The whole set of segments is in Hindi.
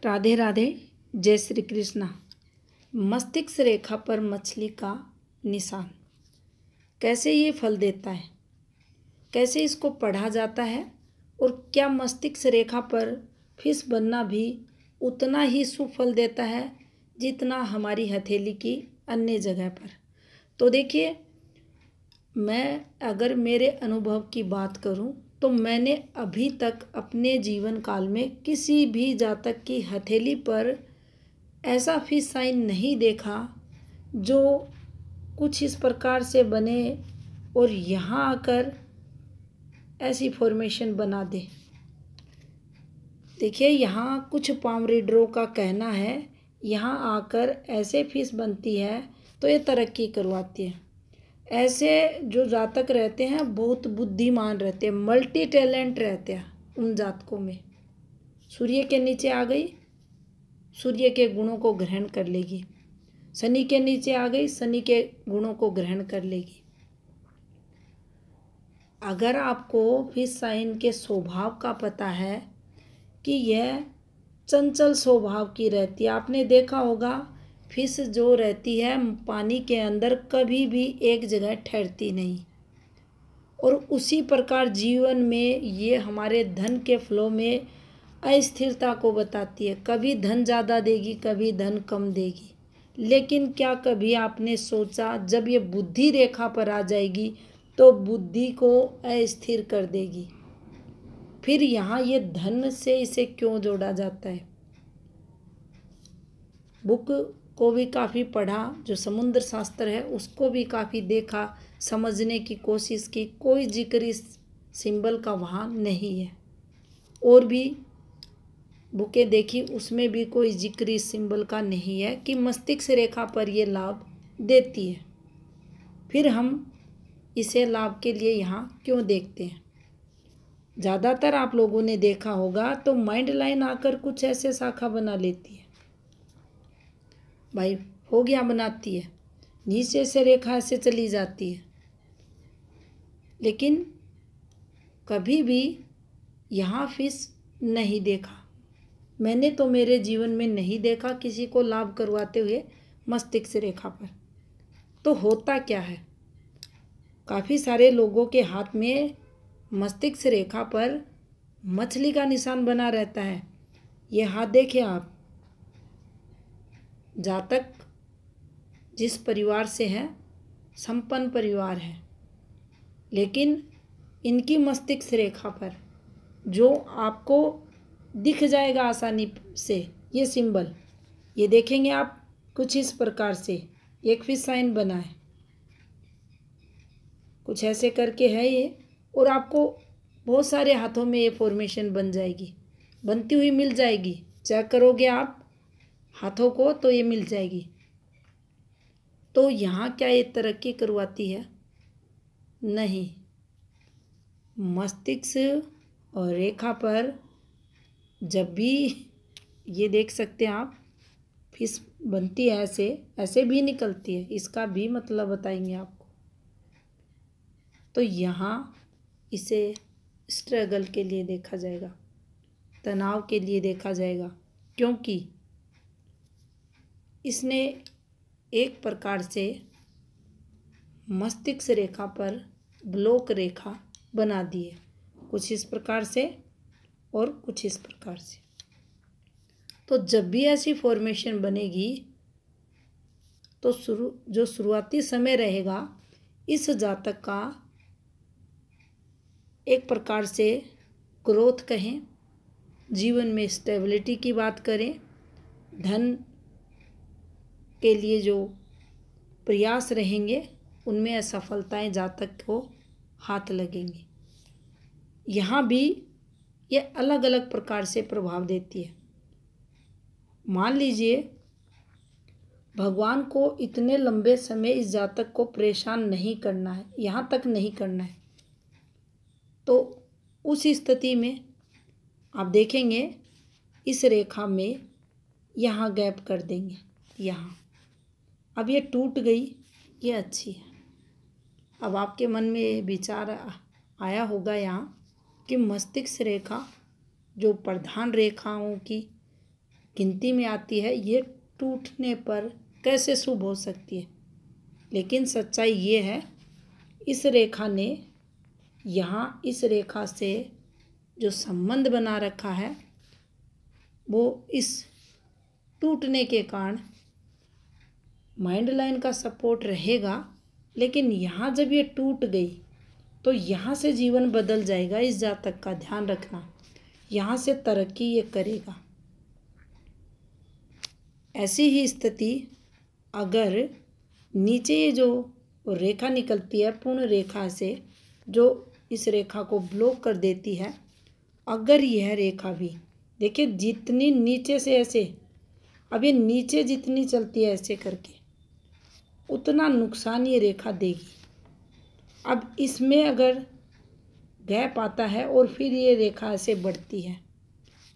राधे राधे, जय श्री कृष्णा। मस्तिष्क रेखा पर मछली का निशान कैसे ये फल देता है, कैसे इसको पढ़ा जाता है और क्या मस्तिष्क रेखा पर फिश बनना भी उतना ही शुभ फल देता है जितना हमारी हथेली की अन्य जगह पर। तो देखिए, मैं अगर मेरे अनुभव की बात करूं तो मैंने अभी तक अपने जीवन काल में किसी भी जातक की हथेली पर ऐसा फिश साइन नहीं देखा जो कुछ इस प्रकार से बने और यहाँ आकर ऐसी फॉर्मेशन बना दे। देखिए, यहाँ कुछ पाम रीडरों का कहना है यहाँ आकर ऐसे फिश बनती है तो ये तरक्की करवाती है। ऐसे जो जातक रहते हैं बहुत बुद्धिमान रहते हैं, मल्टी टैलेंट रहते हैं। उन जातकों में सूर्य के नीचे आ गई, सूर्य के गुणों को ग्रहण कर लेगी। शनि के नीचे आ गई, शनि के गुणों को ग्रहण कर लेगी। अगर आपको फिश साइन के स्वभाव का पता है कि यह चंचल स्वभाव की रहती है, आपने देखा होगा फिश जो रहती है पानी के अंदर कभी भी एक जगह ठहरती नहीं। और उसी प्रकार जीवन में ये हमारे धन के फ्लो में अस्थिरता को बताती है। कभी धन ज़्यादा देगी, कभी धन कम देगी। लेकिन क्या कभी आपने सोचा जब ये बुद्धि रेखा पर आ जाएगी तो बुद्धि को अस्थिर कर देगी। फिर यहाँ ये धन से इसे क्यों जोड़ा जाता है? बुक को भी काफ़ी पढ़ा, जो समुद्र शास्त्र है उसको भी काफ़ी देखा, समझने की कोशिश की। कोई जिक्र इस सिंबल का वहाँ नहीं है। और भी बुकें देखी, उसमें भी कोई जिक्र इस सिंबल का नहीं है कि मस्तिष्क रेखा पर ये लाभ देती है। फिर हम इसे लाभ के लिए यहाँ क्यों देखते हैं? ज़्यादातर आप लोगों ने देखा होगा तो माइंड लाइन आकर कुछ ऐसे शाखा बना लेती है। भाई हो गया, बनाती है, नीचे से रेखा ऐसे चली जाती है। लेकिन कभी भी यहाँ फिश नहीं देखा मैंने, तो मेरे जीवन में नहीं देखा किसी को लाभ करवाते हुए मस्तिष्क रेखा पर। तो होता क्या है, काफ़ी सारे लोगों के हाथ में मस्तिष्क रेखा पर मछली का निशान बना रहता है। ये हाथ देखिए आप, जातक जिस परिवार से है संपन्न परिवार है, लेकिन इनकी मस्तिष्क रेखा पर जो आपको दिख जाएगा आसानी से ये सिंबल, ये देखेंगे आप कुछ इस प्रकार से एक फिश साइन बना है, कुछ ऐसे करके है ये। और आपको बहुत सारे हाथों में ये फॉर्मेशन बन जाएगी, बनती हुई मिल जाएगी। चेक करोगे आप हाथों को तो ये मिल जाएगी। तो यहाँ क्या ये तरक्की करवाती है? नहीं। मस्तिष्क और रेखा पर जब भी ये देख सकते हैं आप फिश बनती है, ऐसे भी निकलती है, इसका भी मतलब बताएंगे आपको। तो यहाँ इसे स्ट्रगल के लिए देखा जाएगा, तनाव के लिए देखा जाएगा, क्योंकि इसने एक प्रकार से मस्तिष्क रेखा पर ब्लॉक रेखा बना दी है, कुछ इस प्रकार से और कुछ इस प्रकार से। तो जब भी ऐसी फॉर्मेशन बनेगी तो जो शुरुआती समय रहेगा इस जातक का एक प्रकार से ग्रोथ कहें, जीवन में स्टेबिलिटी की बात करें, धन के लिए जो प्रयास रहेंगे उनमें असफलताएं जातक को हाथ लगेंगी। यहाँ भी ये अलग अलग प्रकार से प्रभाव देती है। मान लीजिए भगवान को इतने लंबे समय इस जातक को परेशान नहीं करना है, यहाँ तक नहीं करना है, तो उस स्थिति में आप देखेंगे इस रेखा में यहाँ गैप कर देंगे। यहाँ अब ये टूट गई, ये अच्छी है। अब आपके मन में ये विचार आया होगा यहाँ कि मस्तिष्क रेखा जो प्रधान रेखाओं की गिनती में आती है, ये टूटने पर कैसे शुभ हो सकती है। लेकिन सच्चाई ये है, इस रेखा ने यहाँ इस रेखा से जो संबंध बना रखा है वो इस टूटने के कारण माइंड लाइन का सपोर्ट रहेगा, लेकिन यहाँ जब ये टूट गई तो यहाँ से जीवन बदल जाएगा। इस जातक का ध्यान रखना, यहाँ से तरक्की ये करेगा। ऐसी ही स्थिति अगर नीचे ये जो रेखा निकलती है पूर्ण रेखा से, जो इस रेखा को ब्लॉक कर देती है, अगर यह रेखा भी देखिए जितनी नीचे से ऐसे, अब ये नीचे जितनी चलती है ऐसे करके, उतना नुकसान ये रेखा देगी। अब इसमें अगर गैप आता है और फिर ये रेखा ऐसे बढ़ती है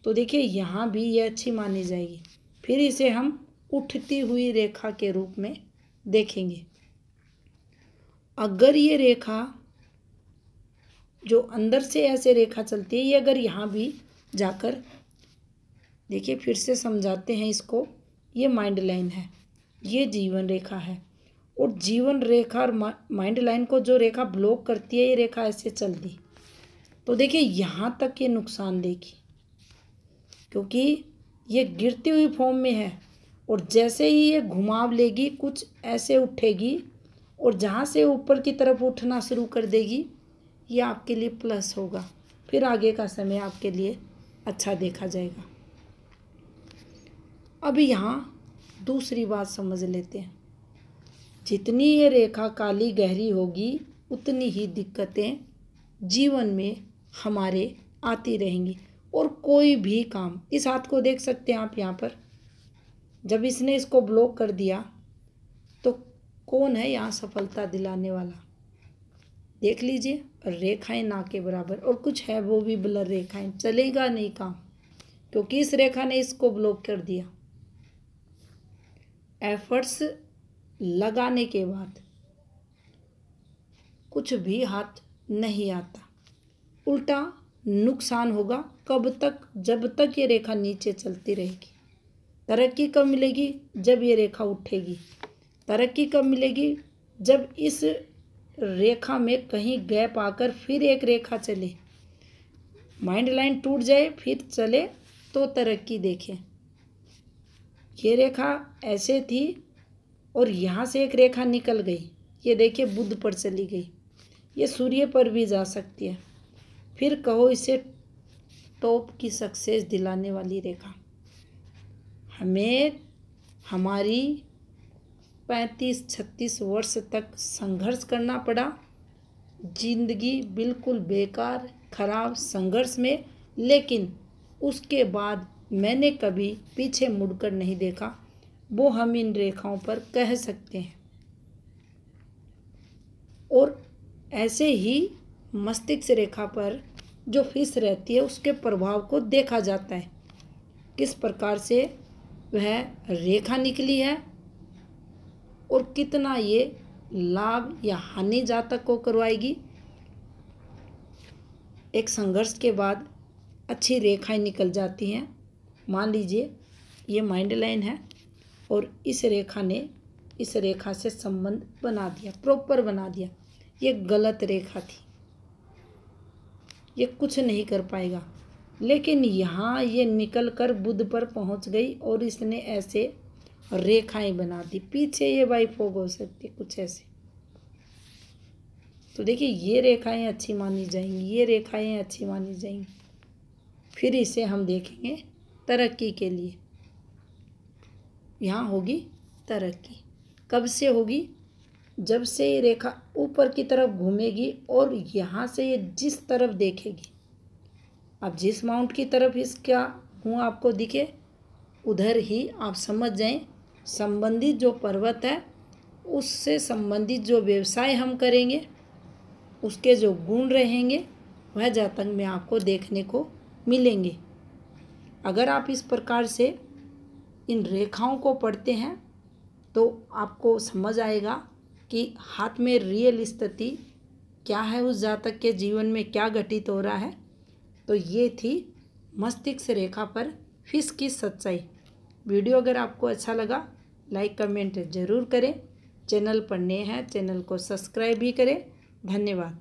तो देखिए यहाँ भी ये अच्छी मानी जाएगी। फिर इसे हम उठती हुई रेखा के रूप में देखेंगे। अगर ये रेखा जो अंदर से ऐसे रेखा चलती है, ये अगर यहाँ भी जाकर देखिए, फिर से समझाते हैं इसको। ये माइंड लाइन है, ये जीवन रेखा है, और जीवन रेखा और माइंड लाइन को जो रेखा ब्लॉक करती है, ये रेखा ऐसे चल दी तो देखिए यहाँ तक ये नुकसान देगी, क्योंकि ये गिरती हुई फॉर्म में है। और जैसे ही ये घुमाव लेगी, कुछ ऐसे उठेगी और जहाँ से ऊपर की तरफ उठना शुरू कर देगी, ये आपके लिए प्लस होगा। फिर आगे का समय आपके लिए अच्छा देखा जाएगा। अब यहाँ दूसरी बात समझ लेते हैं। जितनी ये रेखा काली गहरी होगी, उतनी ही दिक्कतें जीवन में हमारे आती रहेंगी। और कोई भी काम, इस हाथ को देख सकते हैं आप यहाँ पर, जब इसने इसको ब्लॉक कर दिया तो कौन है यहाँ सफलता दिलाने वाला? देख लीजिए, रेखाएं ना के बराबर, और कुछ है वो भी ब्लर रेखाएं, चलेगा नहीं काम, क्योंकि इस रेखा ने इसको ब्लॉक कर दिया। एफर्ट्स लगाने के बाद कुछ भी हाथ नहीं आता, उल्टा नुकसान होगा। कब तक? जब तक ये रेखा नीचे चलती रहेगी। तरक्की कब मिलेगी? जब ये रेखा उठेगी। तरक्की कब मिलेगी? जब इस रेखा में कहीं गैप आकर फिर एक रेखा चले, माइंड लाइन टूट जाए फिर चले तो तरक्की देखें। ये रेखा ऐसे थी और यहाँ से एक रेखा निकल गई, ये देखिए बुध पर चली गई, ये सूर्य पर भी जा सकती है। फिर कहो इसे टॉप की सक्सेस दिलाने वाली रेखा। हमें हमारी 35-36 वर्ष तक संघर्ष करना पड़ा, जिंदगी बिल्कुल बेकार खराब संघर्ष में, लेकिन उसके बाद मैंने कभी पीछे मुड़कर नहीं देखा। वो हम इन रेखाओं पर कह सकते हैं। और ऐसे ही मस्तिष्क रेखा पर जो फिस रहती है, उसके प्रभाव को देखा जाता है, किस प्रकार से वह रेखा निकली है और कितना ये लाभ या हानि जातक को करवाएगी। एक संघर्ष के बाद अच्छी रेखाएं निकल जाती हैं। मान लीजिए ये माइंड लाइन है और इस रेखा ने इस रेखा से संबंध बना दिया, प्रॉपर बना दिया। ये गलत रेखा थी, ये कुछ नहीं कर पाएगा, लेकिन यहाँ ये निकल कर बुध पर पहुँच गई और इसने ऐसे रेखाएं बना दी। पीछे ये बाइफोग हो सकती है कुछ ऐसे। तो देखिए ये रेखाएं अच्छी मानी जाएंगी, ये रेखाएं अच्छी मानी जाएंगी। फिर इसे हम देखेंगे तरक्की के लिए। यहाँ होगी तरक्की। कब से होगी? जब से ये रेखा ऊपर की तरफ घूमेगी और यहाँ से ये जिस तरफ देखेगी, अब जिस माउंट की तरफ इसका मुँह आपको दिखे, उधर ही आप समझ जाएं संबंधित जो पर्वत है, उससे संबंधित जो व्यवसाय हम करेंगे, उसके जो गुण रहेंगे, वह जातक में आपको देखने को मिलेंगे। अगर आप इस प्रकार से इन रेखाओं को पढ़ते हैं तो आपको समझ आएगा कि हाथ में रियल स्थिति क्या है, उस जातक के जीवन में क्या घटित हो रहा है। तो ये थी मस्तिष्क रेखा पर फिस की सच्चाई। वीडियो अगर आपको अच्छा लगा लाइक कमेंट ज़रूर करें। चैनल पर नए हैं चैनल को सब्सक्राइब भी करें। धन्यवाद।